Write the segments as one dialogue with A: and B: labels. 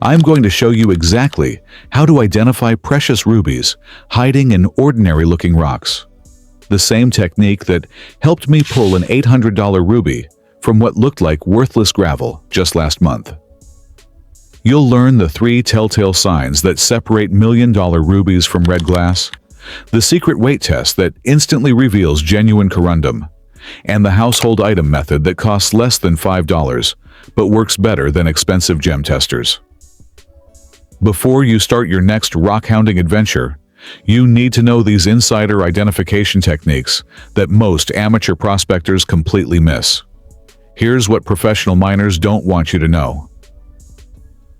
A: I'm going to show you exactly how to identify precious rubies hiding in ordinary-looking rocks. The same technique that helped me pull an $800 ruby from what looked like worthless gravel just last month. You'll learn the 3 telltale signs that separate million-dollar rubies from red glass, the secret weight test that instantly reveals genuine corundum, and the household item method that costs less than $5 but works better than expensive gem testers. Before you start your next rock-hounding adventure, you need to know these insider identification techniques that most amateur prospectors completely miss. Here's what professional miners don't want you to know.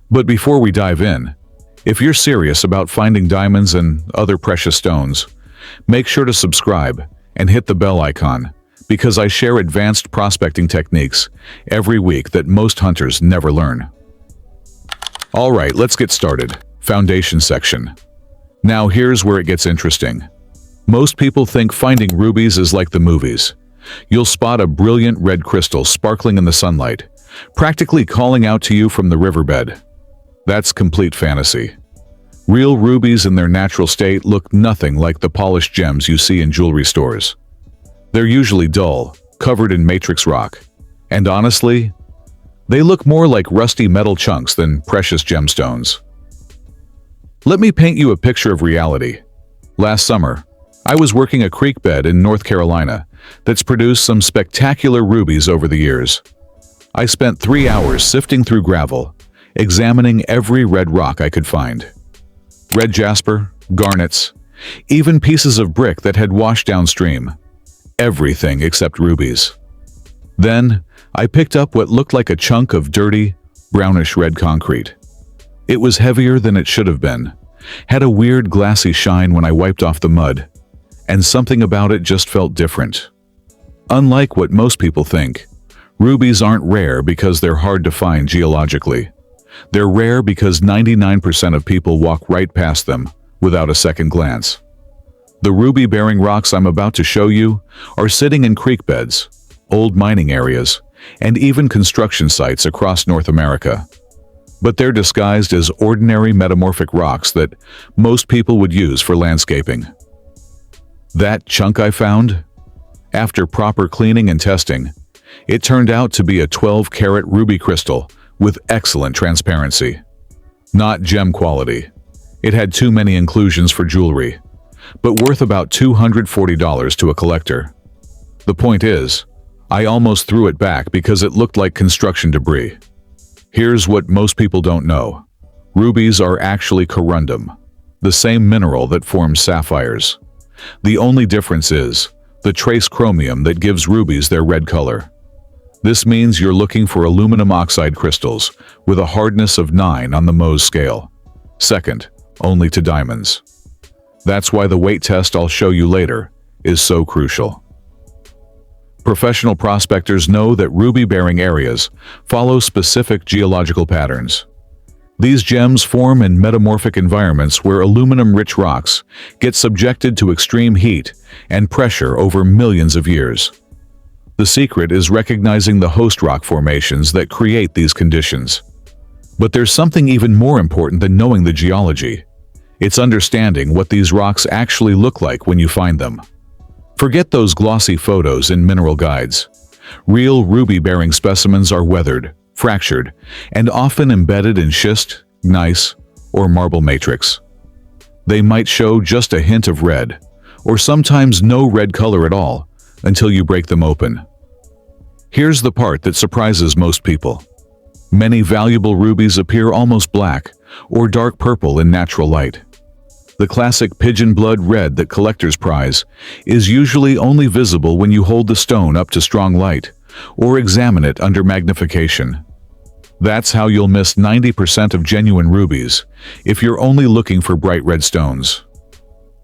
A: But before we dive in, if you're serious about finding diamonds and other precious stones, make sure to subscribe and hit the bell icon, because I share advanced prospecting techniques every week that most hunters never learn. All right, let's get started. Foundation section. Now here's where it gets interesting. Most people think finding rubies is like the movies. You'll spot a brilliant red crystal sparkling in the sunlight, practically calling out to you from the riverbed. That's complete fantasy. Real rubies in their natural state look nothing like the polished gems you see in jewelry stores. They're usually dull, covered in matrix rock, and honestly, they look more like rusty metal chunks than precious gemstones. Let me paint you a picture of reality. Last summer, I was working a creek bed in North Carolina that's produced some spectacular rubies over the years. I spent 3 hours sifting through gravel, examining every red rock I could find. Red jasper, garnets, even pieces of brick that had washed downstream. Everything except rubies. Then, I picked up what looked like a chunk of dirty, brownish-red concrete. It was heavier than it should have been, had a weird glassy shine when I wiped off the mud, and something about it just felt different. Unlike what most people think, rubies aren't rare because they're hard to find geologically. They're rare because 99% of people walk right past them without a second glance. The ruby-bearing rocks I'm about to show you are sitting in creek beds, old mining areas, and even construction sites across North America. But they're disguised as ordinary metamorphic rocks that most people would use for landscaping. That chunk I found? After proper cleaning and testing, it turned out to be a 12-carat ruby crystal with excellent transparency. Not gem quality. It had too many inclusions for jewelry, but worth about $240 to a collector. The point is, I almost threw it back because it looked like construction debris. Here's what most people don't know. Rubies are actually corundum, the same mineral that forms sapphires. The only difference is the trace chromium that gives rubies their red color. This means you're looking for aluminum oxide crystals with a hardness of 9 on the Mohs scale, second only to diamonds. That's why the weight test I'll show you later is so crucial. Professional prospectors know that ruby-bearing areas follow specific geological patterns. These gems form in metamorphic environments where aluminum-rich rocks get subjected to extreme heat and pressure over millions of years. The secret is recognizing the host rock formations that create these conditions. But there's something even more important than knowing the geology. It's understanding what these rocks actually look like when you find them. Forget those glossy photos in mineral guides. Real ruby-bearing specimens are weathered, fractured, and often embedded in schist, gneiss, or marble matrix. They might show just a hint of red, or sometimes no red color at all, until you break them open. Here's the part that surprises most people. Many valuable rubies appear almost black or dark purple in natural light. The classic pigeon blood red that collectors prize is usually only visible when you hold the stone up to strong light or examine it under magnification. That's how you'll miss 90% of genuine rubies if you're only looking for bright red stones.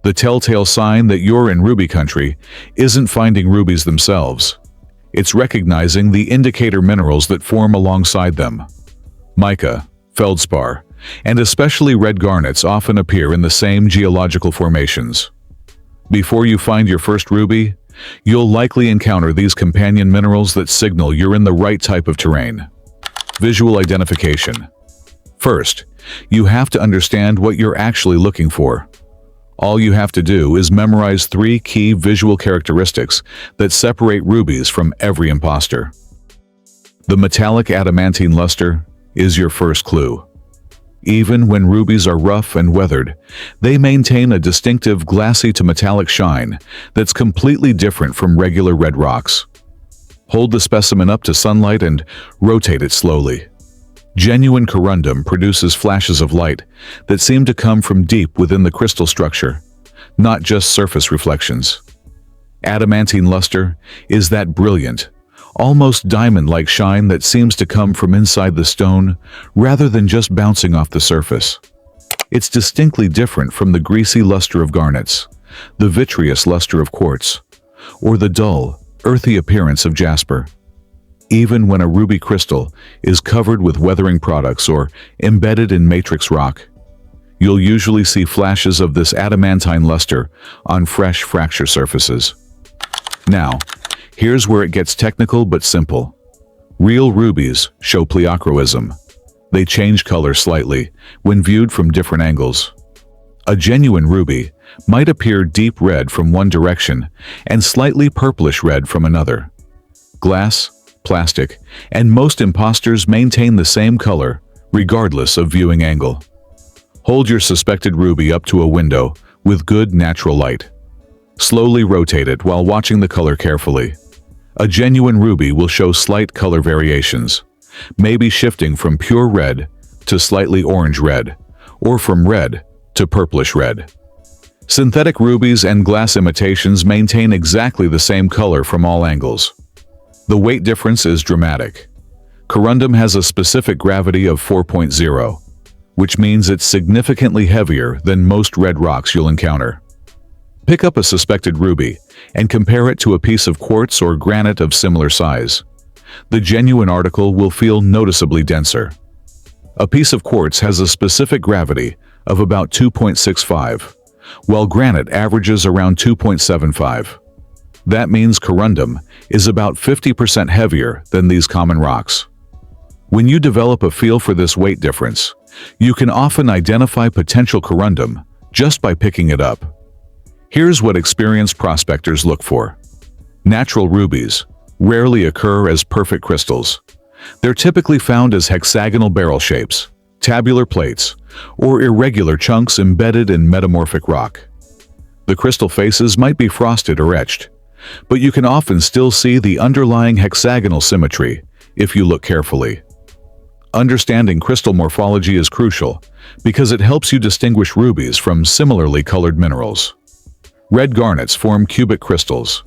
A: The telltale sign that you're in ruby country isn't finding rubies themselves. It's recognizing the indicator minerals that form alongside them. Mica, feldspar, and especially red garnets often appear in the same geological formations. Before you find your first ruby, you'll likely encounter these companion minerals that signal you're in the right type of terrain. Visual identification. First, you have to understand what you're actually looking for. All you have to do is memorize 3 key visual characteristics that separate rubies from every imposter. The metallic adamantine luster is your first clue. Even when rubies are rough and weathered, they maintain a distinctive glassy to metallic shine that's completely different from regular red rocks. Hold the specimen up to sunlight and rotate it slowly. Genuine corundum produces flashes of light that seem to come from deep within the crystal structure, not just surface reflections. Adamantine luster is that brilliant, almost diamond-like shine that seems to come from inside the stone rather than just bouncing off the surface. It's distinctly different from the greasy luster of garnets, the vitreous luster of quartz, or the dull, earthy appearance of jasper. Even when a ruby crystal is covered with weathering products or embedded in matrix rock, you'll usually see flashes of this adamantine luster on fresh fracture surfaces. Now, here's where it gets technical but simple. Real rubies show pleochroism. They change color slightly when viewed from different angles. A genuine ruby might appear deep red from one direction and slightly purplish red from another. Glass, plastic, and most imposters maintain the same color regardless of viewing angle. Hold your suspected ruby up to a window with good natural light. Slowly rotate it while watching the color carefully. A genuine ruby will show slight color variations, maybe shifting from pure red to slightly orange red, or from red to purplish red. Synthetic rubies and glass imitations maintain exactly the same color from all angles. The weight difference is dramatic. Corundum has a specific gravity of 4.0, which means it's significantly heavier than most red rocks you'll encounter. Pick up a suspected ruby and compare it to a piece of quartz or granite of similar size. The genuine article will feel noticeably denser. A piece of quartz has a specific gravity of about 2.65, while granite averages around 2.75. That means corundum is about 50% heavier than these common rocks. When you develop a feel for this weight difference, you can often identify potential corundum just by picking it up. Here's what experienced prospectors look for. Natural rubies rarely occur as perfect crystals. They're typically found as hexagonal barrel shapes, tabular plates, or irregular chunks embedded in metamorphic rock. The crystal faces might be frosted or etched, but you can often still see the underlying hexagonal symmetry if you look carefully. Understanding crystal morphology is crucial because it helps you distinguish rubies from similarly colored minerals. Red garnets form cubic crystals.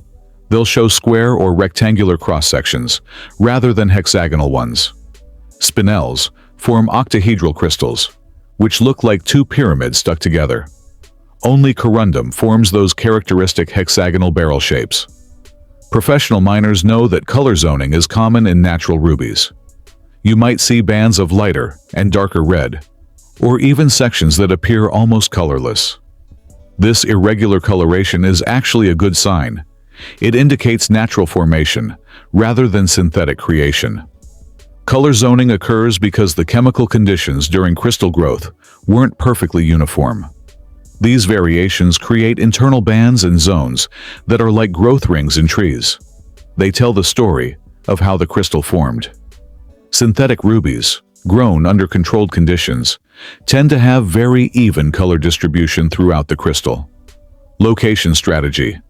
A: They'll show square or rectangular cross-sections rather than hexagonal ones. Spinels form octahedral crystals, which look like 2 pyramids stuck together. Only corundum forms those characteristic hexagonal barrel shapes. Professional miners know that color zoning is common in natural rubies. You might see bands of lighter and darker red, or even sections that appear almost colorless. This irregular coloration is actually a good sign. It indicates natural formation rather than synthetic creation. Color zoning occurs because the chemical conditions during crystal growth weren't perfectly uniform. These variations create internal bands and zones that are like growth rings in trees. They tell the story of how the crystal formed. Synthetic rubies, grown under controlled conditions, tend to have very even color distribution throughout the crystal. Location strategy.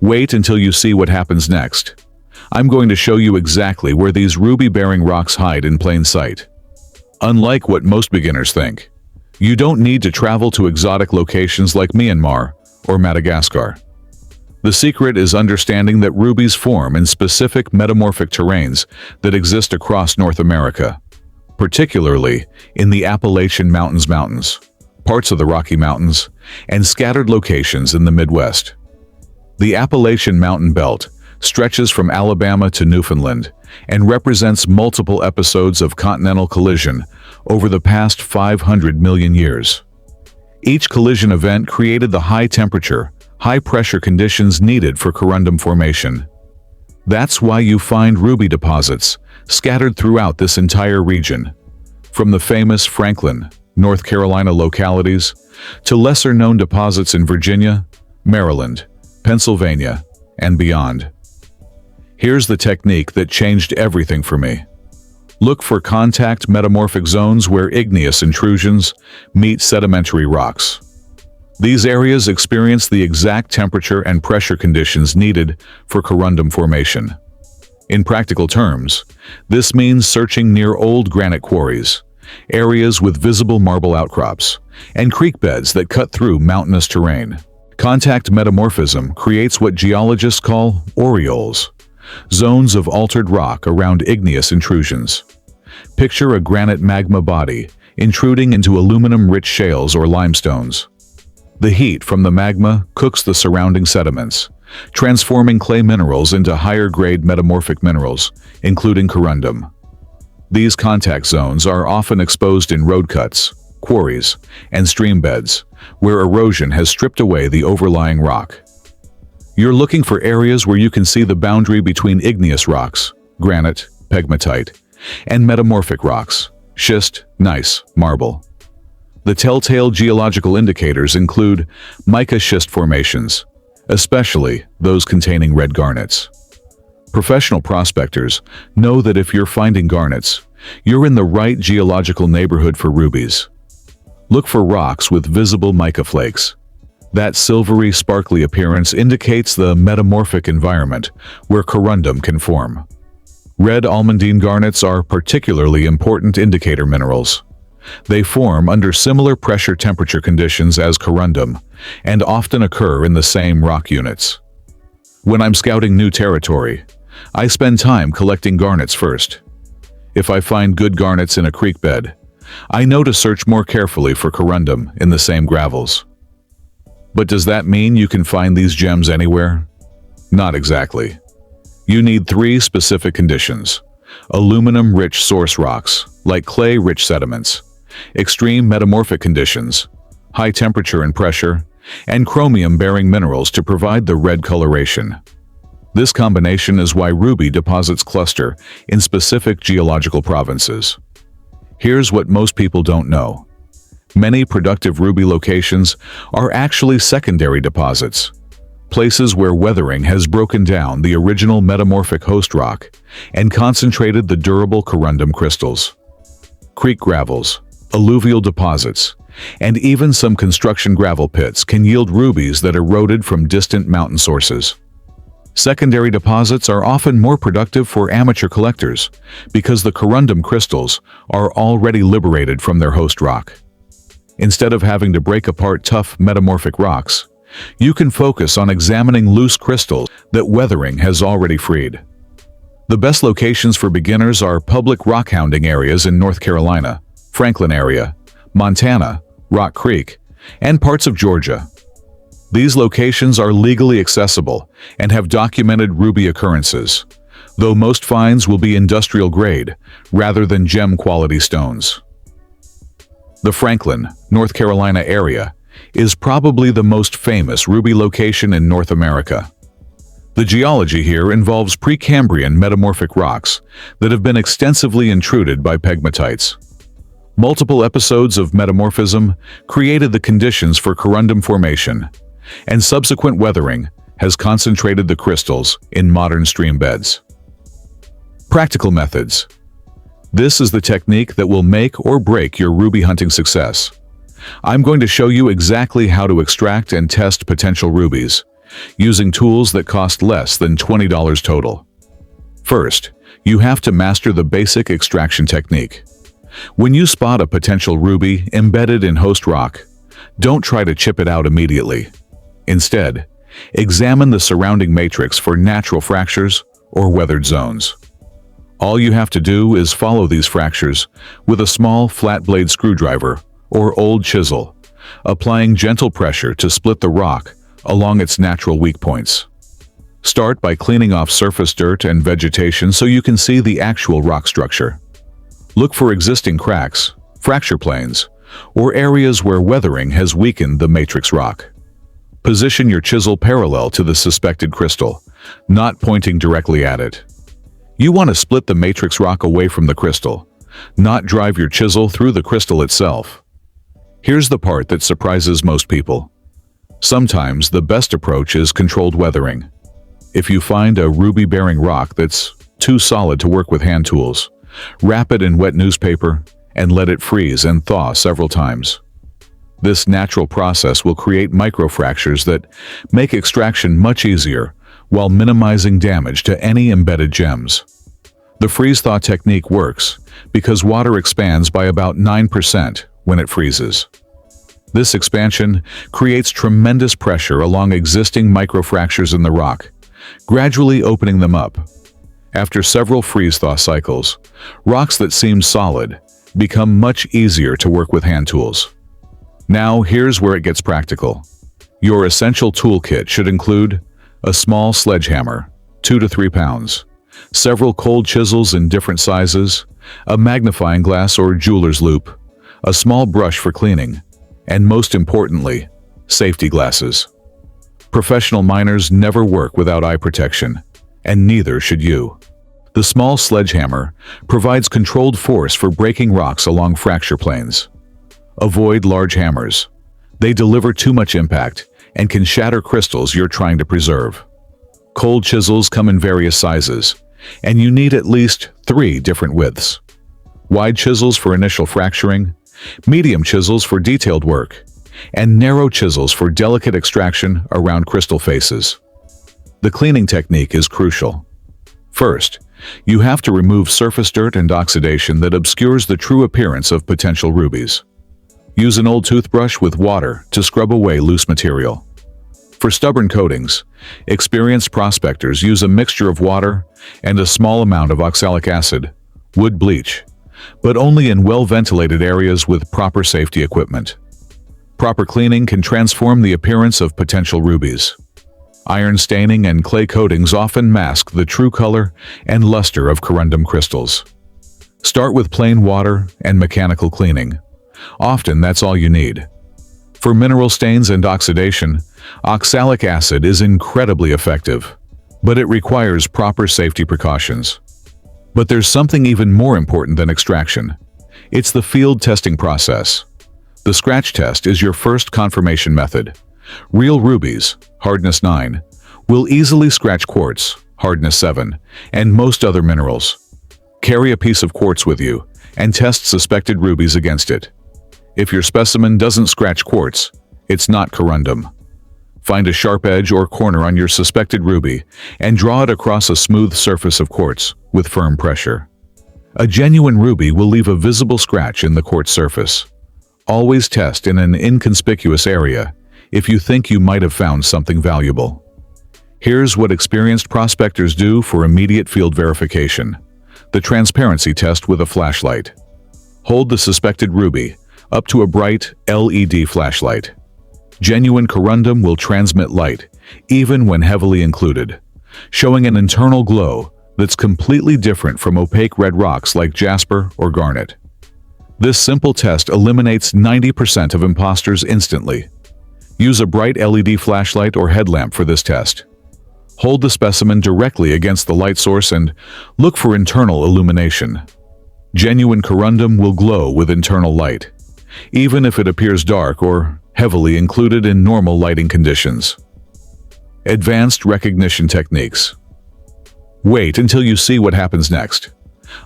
A: Wait until you see what happens next. I'm going to show you exactly where these ruby-bearing rocks hide in plain sight. Unlike what most beginners think, you don't need to travel to exotic locations like Myanmar or Madagascar. The secret is understanding that rubies form in specific metamorphic terrains that exist across North America, particularly in the Appalachian Mountains, parts of the Rocky Mountains, and scattered locations in the Midwest. The Appalachian Mountain Belt stretches from Alabama to Newfoundland and represents multiple episodes of continental collision over the past 500 million years. Each collision event created the high-temperature, high-pressure conditions needed for corundum formation. That's why you find ruby deposits scattered throughout this entire region. From the famous Franklin, North Carolina localities to lesser-known deposits in Virginia, Maryland, Pennsylvania, and beyond. Here's the technique that changed everything for me. Look for contact metamorphic zones where igneous intrusions meet sedimentary rocks. These areas experience the exact temperature and pressure conditions needed for corundum formation. In practical terms, this means searching near old granite quarries, areas with visible marble outcrops, and creek beds that cut through mountainous terrain. Contact metamorphism creates what geologists call aureoles, zones of altered rock around igneous intrusions. Picture a granite magma body intruding into aluminum-rich shales or limestones. The heat from the magma cooks the surrounding sediments, transforming clay minerals into higher-grade metamorphic minerals, including corundum. These contact zones are often exposed in road cuts, quarries, and stream beds, where erosion has stripped away the overlying rock. You're looking for areas where you can see the boundary between igneous rocks, granite, pegmatite, and metamorphic rocks, schist, gneiss, marble. The telltale geological indicators include mica schist formations, especially those containing red garnets. Professional prospectors know that if you're finding garnets, you're in the right geological neighborhood for rubies. Look for rocks with visible mica flakes. That silvery, sparkly appearance indicates the metamorphic environment where corundum can form. Red almandine garnets are particularly important indicator minerals. They form under similar pressure-temperature conditions as corundum and often occur in the same rock units. When I'm scouting new territory, I spend time collecting garnets first. If I find good garnets in a creek bed, I know to search more carefully for corundum in the same gravels. But does that mean you can find these gems anywhere? Not exactly. You need 3 specific conditions: aluminum-rich source rocks, like clay-rich sediments, extreme metamorphic conditions, high temperature and pressure, and chromium-bearing minerals to provide the red coloration. This combination is why ruby deposits cluster in specific geological provinces. Here's what most people don't know. Many productive ruby locations are actually secondary deposits, places where weathering has broken down the original metamorphic host rock and concentrated the durable corundum crystals. Creek gravels, alluvial deposits, and even some construction gravel pits can yield rubies that eroded from distant mountain sources. Secondary deposits are often more productive for amateur collectors because the corundum crystals are already liberated from their host rock. Instead of having to break apart tough metamorphic rocks, you can focus on examining loose crystals that weathering has already freed. The best locations for beginners are public rock hounding areas in North Carolina, Franklin area, Montana, Rock Creek, and parts of Georgia. These locations are legally accessible and have documented ruby occurrences, though most finds will be industrial grade rather than gem-quality stones. The Franklin, North Carolina area is probably the most famous ruby location in North America. The geology here involves Precambrian metamorphic rocks that have been extensively intruded by pegmatites. Multiple episodes of metamorphism created the conditions for corundum formation, and subsequent weathering has concentrated the crystals in modern stream beds. Practical methods. This is the technique that will make or break your ruby hunting success. I'm going to show you exactly how to extract and test potential rubies, using tools that cost less than $20 total. First, you have to master the basic extraction technique. When you spot a potential ruby embedded in host rock, don't try to chip it out immediately. Instead, examine the surrounding matrix for natural fractures or weathered zones. All you have to do is follow these fractures with a small flat blade screwdriver or old chisel, applying gentle pressure to split the rock along its natural weak points. Start by cleaning off surface dirt and vegetation so you can see the actual rock structure. Look for existing cracks, fracture planes, or areas where weathering has weakened the matrix rock. Position your chisel parallel to the suspected crystal, not pointing directly at it. You want to split the matrix rock away from the crystal, not drive your chisel through the crystal itself. Here's the part that surprises most people. Sometimes the best approach is controlled weathering. If you find a ruby-bearing rock that's too solid to work with hand tools, wrap it in wet newspaper and let it freeze and thaw several times. This natural process will create microfractures that make extraction much easier while minimizing damage to any embedded gems. The freeze-thaw technique works because water expands by about 9% when it freezes. This expansion creates tremendous pressure along existing microfractures in the rock, gradually opening them up. After several freeze-thaw cycles, rocks that seem solid become much easier to work with hand tools. Now, here's where it gets practical. Your essential toolkit should include a small sledgehammer, 2 to 3 pounds, several cold chisels in different sizes, a magnifying glass or jeweler's loupe, a small brush for cleaning, and most importantly, safety glasses. Professional miners never work without eye protection, and neither should you. The small sledgehammer provides controlled force for breaking rocks along fracture planes. Avoid large hammers. They deliver too much impact and can shatter crystals you're trying to preserve. Cold chisels come in various sizes, and you need at least 3 different widths. Wide chisels for initial fracturing, medium chisels for detailed work, and narrow chisels for delicate extraction around crystal faces. The cleaning technique is crucial. First, you have to remove surface dirt and oxidation that obscures the true appearance of potential rubies. Use an old toothbrush with water to scrub away loose material. For stubborn coatings, experienced prospectors use a mixture of water and a small amount of oxalic acid, wood bleach, but only in well-ventilated areas with proper safety equipment. Proper cleaning can transform the appearance of potential rubies. Iron staining and clay coatings often mask the true color and luster of corundum crystals. Start with plain water and mechanical cleaning. Often that's all you need. For mineral stains and oxidation, oxalic acid is incredibly effective, but it requires proper safety precautions. But there's something even more important than extraction. It's the field testing process. The scratch test is your first confirmation method. Real rubies, hardness 9, will easily scratch quartz, hardness 7, and most other minerals. Carry a piece of quartz with you and test suspected rubies against it. If your specimen doesn't scratch quartz, it's not corundum. Find a sharp edge or corner on your suspected ruby and draw it across a smooth surface of quartz with firm pressure. A genuine ruby will leave a visible scratch in the quartz surface. Always test in an inconspicuous area if you think you might have found something valuable. Here's what experienced prospectors do for immediate field verification. The transparency test with a flashlight. Hold the suspected ruby up to a bright LED flashlight. Genuine corundum will transmit light, even when heavily included, showing an internal glow that's completely different from opaque red rocks like jasper or garnet. This simple test eliminates 90% of imposters instantly. Use a bright LED flashlight or headlamp for this test. Hold the specimen directly against the light source and look for internal illumination. Genuine corundum will glow with internal light, even if it appears dark or heavily included in normal lighting conditions. Advanced recognition techniques. Wait until you see what happens next.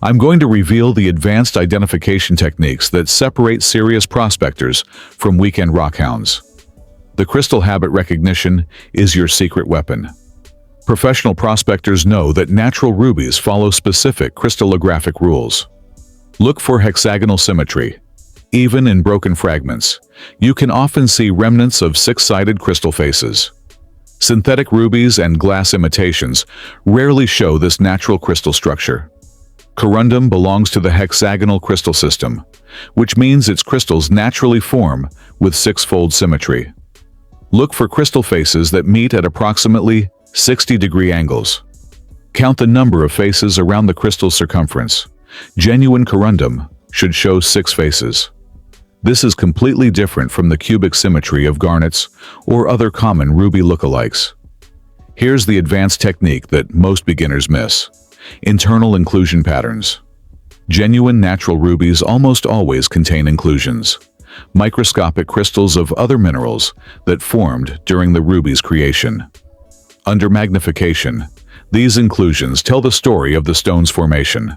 A: I'm going to reveal the advanced identification techniques that separate serious prospectors from weekend rockhounds. The crystal habit recognition is your secret weapon. Professional prospectors know that natural rubies follow specific crystallographic rules. Look for hexagonal symmetry. Even in broken fragments, you can often see remnants of 6-sided crystal faces. Synthetic rubies and glass imitations rarely show this natural crystal structure. Corundum belongs to the hexagonal crystal system, which means its crystals naturally form with 6-fold symmetry. Look for crystal faces that meet at approximately 60-degree angles. Count the number of faces around the crystal's circumference. Genuine corundum should show 6 faces. This is completely different from the cubic symmetry of garnets or other common ruby lookalikes. Here's the advanced technique that most beginners miss: internal inclusion patterns. Genuine natural rubies almost always contain inclusions, microscopic crystals of other minerals that formed during the ruby's creation. Under magnification, these inclusions tell the story of the stone's formation.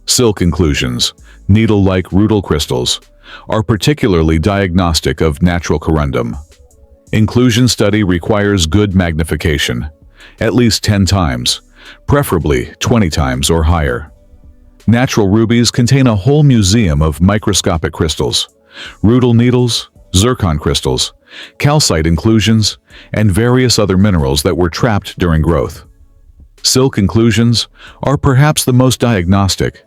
A: Silk inclusions, needle-like rutile crystals, are particularly diagnostic of natural corundum. Inclusion study requires good magnification, at least 10 times, preferably 20 times or higher. Natural rubies contain a whole museum of microscopic crystals, rutile needles, zircon crystals, calcite inclusions, and various other minerals that were trapped during growth. Silk inclusions are perhaps the most diagnostic.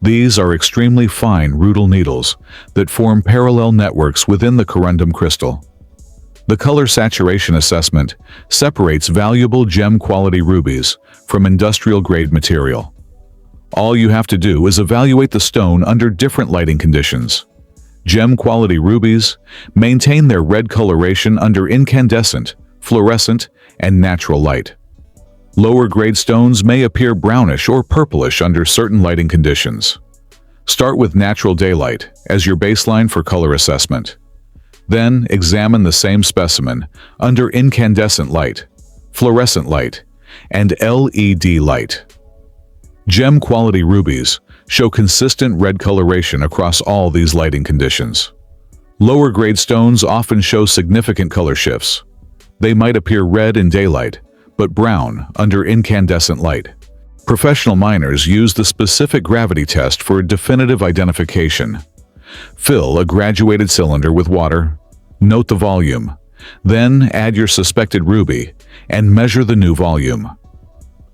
A: These are extremely fine rutile needles that form parallel networks within the corundum crystal. The color saturation assessment separates valuable gem-quality rubies from industrial-grade material. All you have to do is evaluate the stone under different lighting conditions. Gem-quality rubies maintain their red coloration under incandescent, fluorescent, and natural light. Lower-grade stones may appear brownish or purplish under certain lighting conditions. Start with natural daylight as your baseline for color assessment. Then examine the same specimen under incandescent light, fluorescent light, and LED light. Gem-quality rubies show consistent red coloration across all these lighting conditions. Lower-grade stones often show significant color shifts. They might appear red in daylight, but brown under incandescent light. Professional miners use the specific gravity test for definitive identification. Fill a graduated cylinder with water, note the volume, then add your suspected ruby and measure the new volume.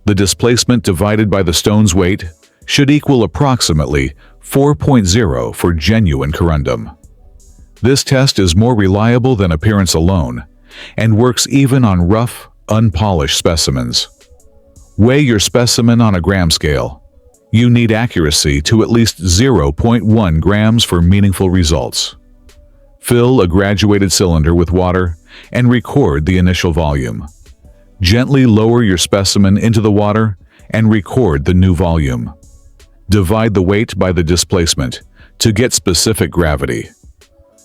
A: The displacement divided by the stone's weight should equal approximately 4.0 for genuine corundum. This test is more reliable than appearance alone and works even on rough, unpolished specimens. Weigh your specimen on a gram scale. You need accuracy to at least 0.1 grams for meaningful results. Fill a graduated cylinder with water and record the initial volume. Gently lower your specimen into the water and record the new volume. Divide the weight by the displacement to get specific gravity.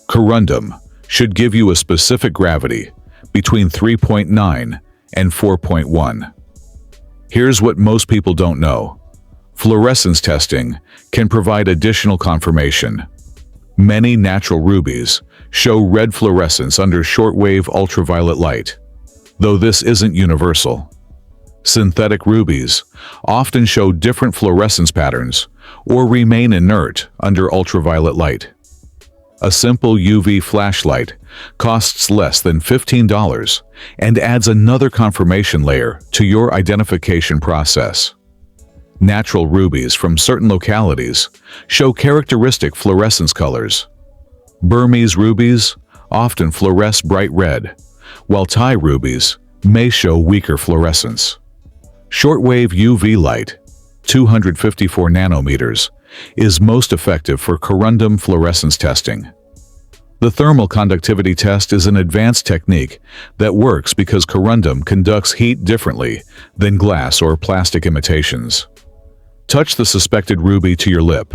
A: Corundum should give you a specific gravity between 3.9 and 4.1. Here's what most people don't know. Fluorescence testing can provide additional confirmation. Many natural rubies show red fluorescence under shortwave ultraviolet light, though this isn't universal. Synthetic rubies often show different fluorescence patterns or remain inert under ultraviolet light. A simple UV flashlight costs less than $15 and adds another confirmation layer to your identification process. Natural rubies from certain localities show characteristic fluorescence colors. Burmese rubies often fluoresce bright red, while Thai rubies may show weaker fluorescence. Shortwave UV light, 254 nanometers, is most effective for corundum fluorescence testing. The thermal conductivity test is an advanced technique that works because corundum conducts heat differently than glass or plastic imitations. Touch the suspected ruby to your lip.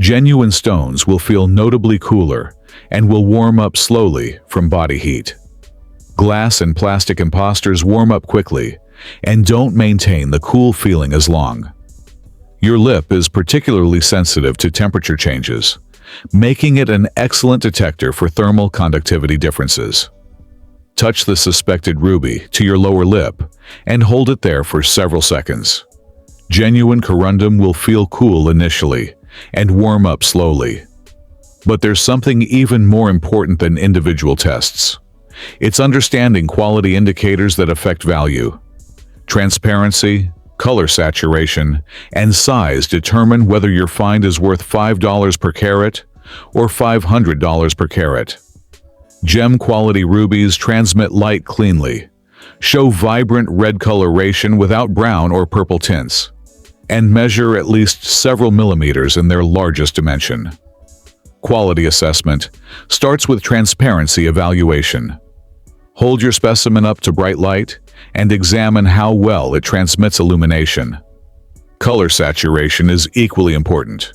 A: Genuine stones will feel notably cooler and will warm up slowly from body heat. Glass and plastic imposters warm up quickly and don't maintain the cool feeling as long. Your lip is particularly sensitive to temperature changes, making it an excellent detector for thermal conductivity differences. Touch the suspected ruby to your lower lip and hold it there for several seconds. Genuine corundum will feel cool initially and warm up slowly. But there's something even more important than individual tests. It's understanding quality indicators that affect value. Transparency, color saturation, and size determine whether your find is worth $5 per carat or $500 per carat. Gem-quality rubies transmit light cleanly, show vibrant red coloration without brown or purple tints, and measure at least several millimeters in their largest dimension. Quality assessment starts with transparency evaluation. Hold your specimen up to bright light and examine how well it transmits illumination. Color saturation is equally important.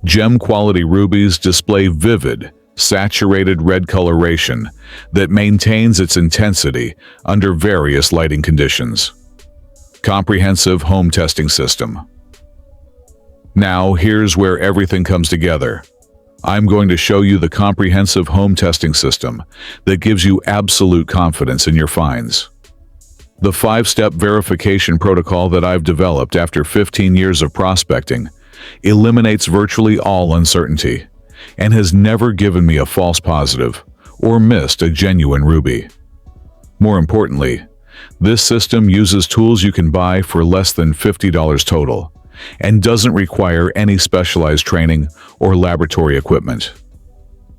A: Gem-quality rubies display vivid, saturated red coloration that maintains its intensity under various lighting conditions. Comprehensive home testing system. Now, here's where everything comes together. I'm going to show you the comprehensive home testing system that gives you absolute confidence in your finds. The 5-step verification protocol that I've developed after 15 years of prospecting eliminates virtually all uncertainty and has never given me a false positive or missed a genuine ruby. More importantly, this system uses tools you can buy for less than $50 total and doesn't require any specialized training or laboratory equipment.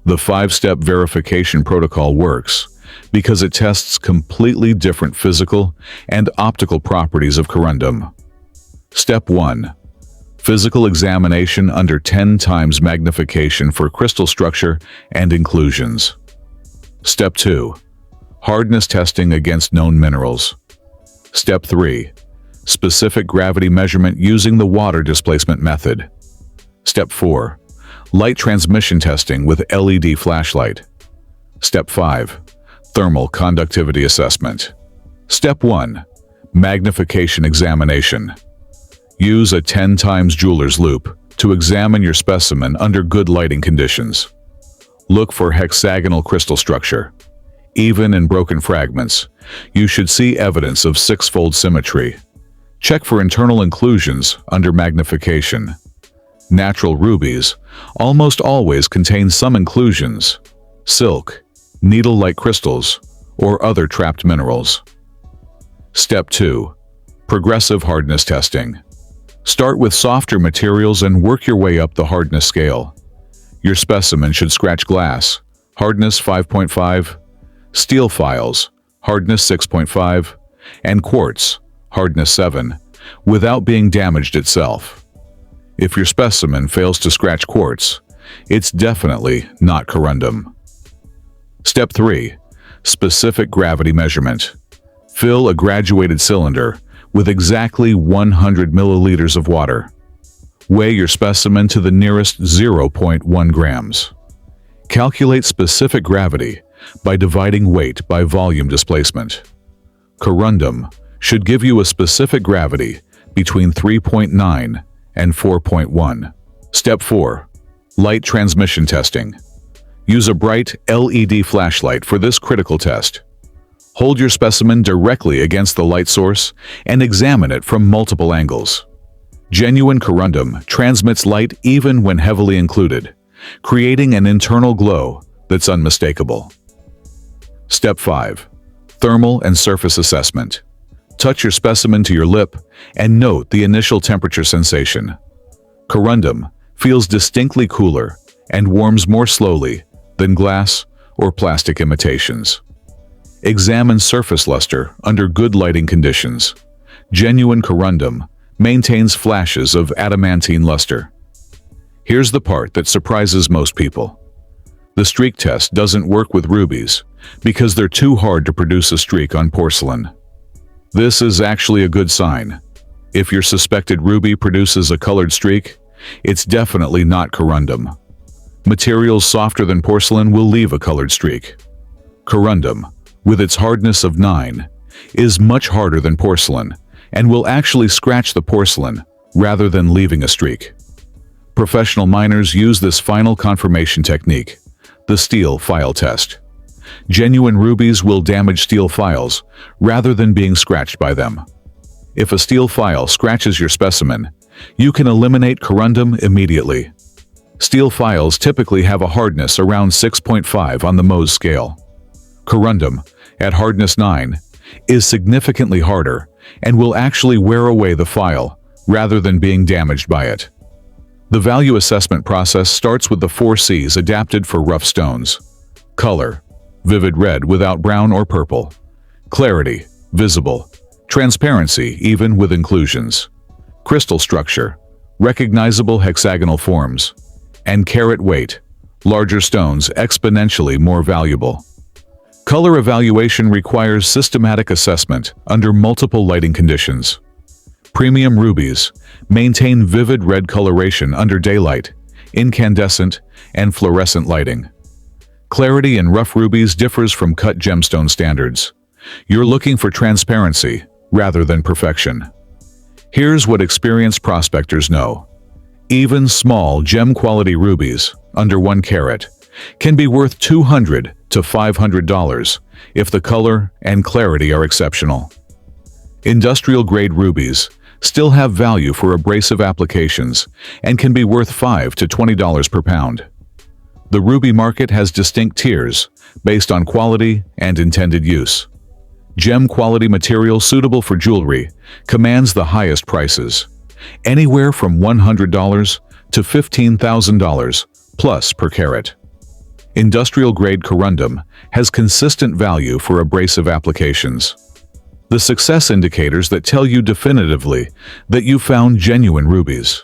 A: The 5-step verification protocol works because it tests completely different physical and optical properties of corundum. Step 1. Physical examination under 10 times magnification for crystal structure and inclusions. Step 2. Hardness testing against known minerals. Step 3. Specific gravity measurement using the water displacement method. Step 4. Light transmission testing with LED flashlight. Step 5. Thermal conductivity assessment. Step 1. Magnification examination. Use a 10 times jeweler's loupe to examine your specimen under good lighting conditions. Look for hexagonal crystal structure. Even in broken fragments, you should see evidence of 6-fold symmetry. Check for internal inclusions under magnification. Natural rubies almost always contain some inclusions, silk, needle-like crystals, or other trapped minerals. Step 2. Progressive hardness testing. Start with softer materials and work your way up the hardness scale. Your specimen should scratch glass, hardness 5.5, steel files, hardness 6.5, and quartz, hardness 7, without being damaged itself. If your specimen fails to scratch quartz, it's definitely not corundum. Step 3. Specific gravity measurement. Fill a graduated cylinder with exactly 100 milliliters of water. Weigh your specimen to the nearest 0.1 grams. Calculate specific gravity by dividing weight by volume displacement. Corundum should give you a specific gravity between 3.9 and 4.1. Step 4. Light transmission testing. Use a bright LED flashlight for this critical test. Hold your specimen directly against the light source and examine it from multiple angles. Genuine corundum transmits light even when heavily included, creating an internal glow that's unmistakable. Step 5. Thermal and surface assessment. Touch your specimen to your lip and note the initial temperature sensation. Corundum feels distinctly cooler and warms more slowly than glass or plastic imitations. Examine surface luster under good lighting conditions. Genuine corundum maintains flashes of adamantine luster. Here's the part that surprises most people. The streak test doesn't work with rubies because they're too hard to produce a streak on porcelain. This is actually a good sign. If your suspected ruby produces a colored streak, it's definitely not corundum. Materials softer than porcelain will leave a colored streak. Corundum, with its hardness of 9, is much harder than porcelain and will actually scratch the porcelain rather than leaving a streak. Professional miners use this final confirmation technique, the steel file test. Genuine rubies will damage steel files rather than being scratched by them. If a steel file scratches your specimen, you can eliminate corundum immediately. Steel files typically have a hardness around 6.5 on the Mohs scale. Corundum, at hardness 9, is significantly harder and will actually wear away the file rather than being damaged by it. The value assessment process starts with the 4 C's adapted for rough stones. Color, vivid red without brown or purple. Clarity, visible. Transparency, even with inclusions. Crystal structure, recognizable hexagonal forms. And carat weight, larger stones exponentially more valuable. Color evaluation requires systematic assessment under multiple lighting conditions. Premium rubies maintain vivid red coloration under daylight, incandescent, and fluorescent lighting. Clarity in rough rubies differs from cut gemstone standards. You're looking for transparency rather than perfection. Here's what experienced prospectors know. Even small gem-quality rubies, under 1 carat, can be worth $200 to $500 if the color and clarity are exceptional. Industrial-grade rubies still have value for abrasive applications and can be worth $5 to $20 per pound. The ruby market has distinct tiers based on quality and intended use. Gem-quality material suitable for jewelry commands the highest prices, anywhere from $100 to $15,000 plus per carat. Industrial-grade corundum has consistent value for abrasive applications. The success indicators that tell you definitively that you found genuine rubies.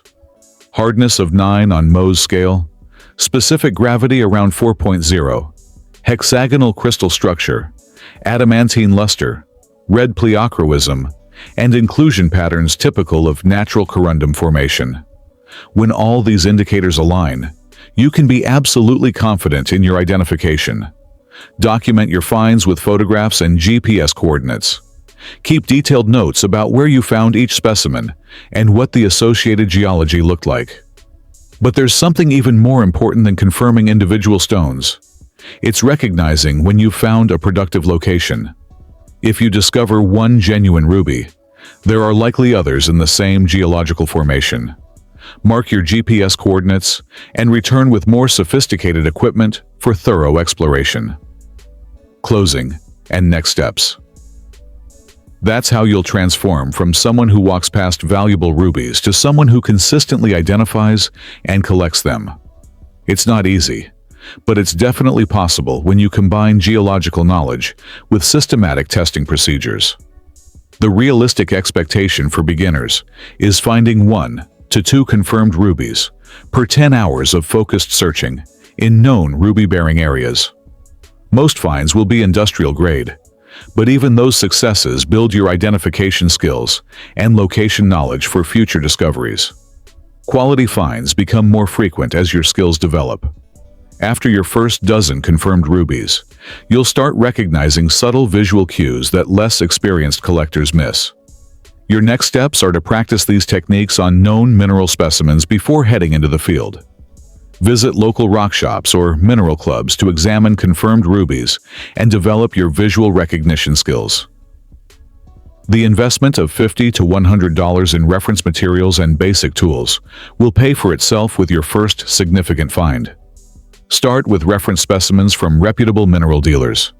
A: Hardness of 9 on Mohs scale, specific gravity around 4.0, hexagonal crystal structure, adamantine luster, red pleochroism, and inclusion patterns typical of natural corundum formation. When all these indicators align, you can be absolutely confident in your identification. Document your finds with photographs and GPS coordinates. Keep detailed notes about where you found each specimen and what the associated geology looked like. But there's something even more important than confirming individual stones. It's recognizing when you've found a productive location. If you discover one genuine ruby, there are likely others in the same geological formation. Mark your GPS coordinates and return with more sophisticated equipment for thorough exploration. Closing and next steps. That's how you'll transform from someone who walks past valuable rubies to someone who consistently identifies and collects them. It's not easy, but it's definitely possible when you combine geological knowledge with systematic testing procedures. The realistic expectation for beginners is finding 1 to 2 confirmed rubies per 10 hours of focused searching in known ruby-bearing areas. Most finds will be industrial grade, but even those successes build your identification skills and location knowledge for future discoveries. Quality finds become more frequent as your skills develop. After your first dozen confirmed rubies, you'll start recognizing subtle visual cues that less experienced collectors miss. Your next steps are to practice these techniques on known mineral specimens before heading into the field. Visit local rock shops or mineral clubs to examine confirmed rubies and develop your visual recognition skills. The investment of $50 to $100 in reference materials and basic tools will pay for itself with your first significant find. Start with reference specimens from reputable mineral dealers.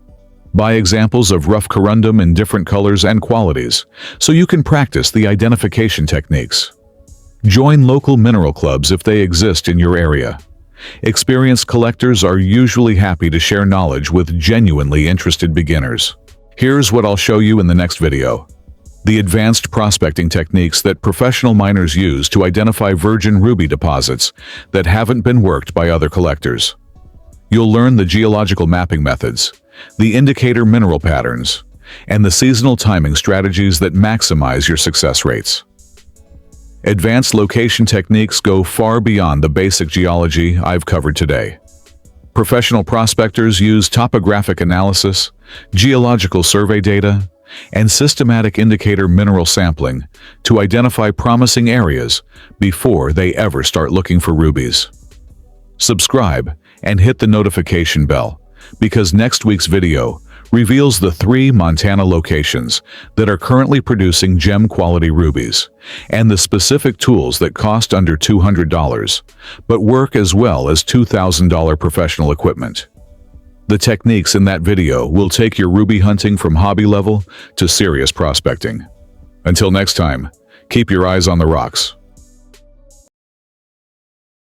A: Buy examples of rough corundum in different colors and qualities so you can practice the identification techniques. Join local mineral clubs if they exist in your area. Experienced collectors are usually happy to share knowledge with genuinely interested beginners. Here's what I'll show you in the next video. The advanced prospecting techniques that professional miners use to identify virgin ruby deposits that haven't been worked by other collectors. You'll learn the geological mapping methods, the indicator mineral patterns, and the seasonal timing strategies that maximize your success rates. Advanced location techniques go far beyond the basic geology I've covered today. Professional prospectors use topographic analysis, geological survey data, and systematic indicator mineral sampling to identify promising areas before they ever start looking for rubies. Subscribe and hit the notification bell, because next week's video reveals the 3 Montana locations that are currently producing gem-quality rubies, and the specific tools that cost under $200, but work as well as $2,000 professional equipment. The techniques in that video will take your ruby hunting from hobby level to serious prospecting. Until next time, keep your eyes on the rocks.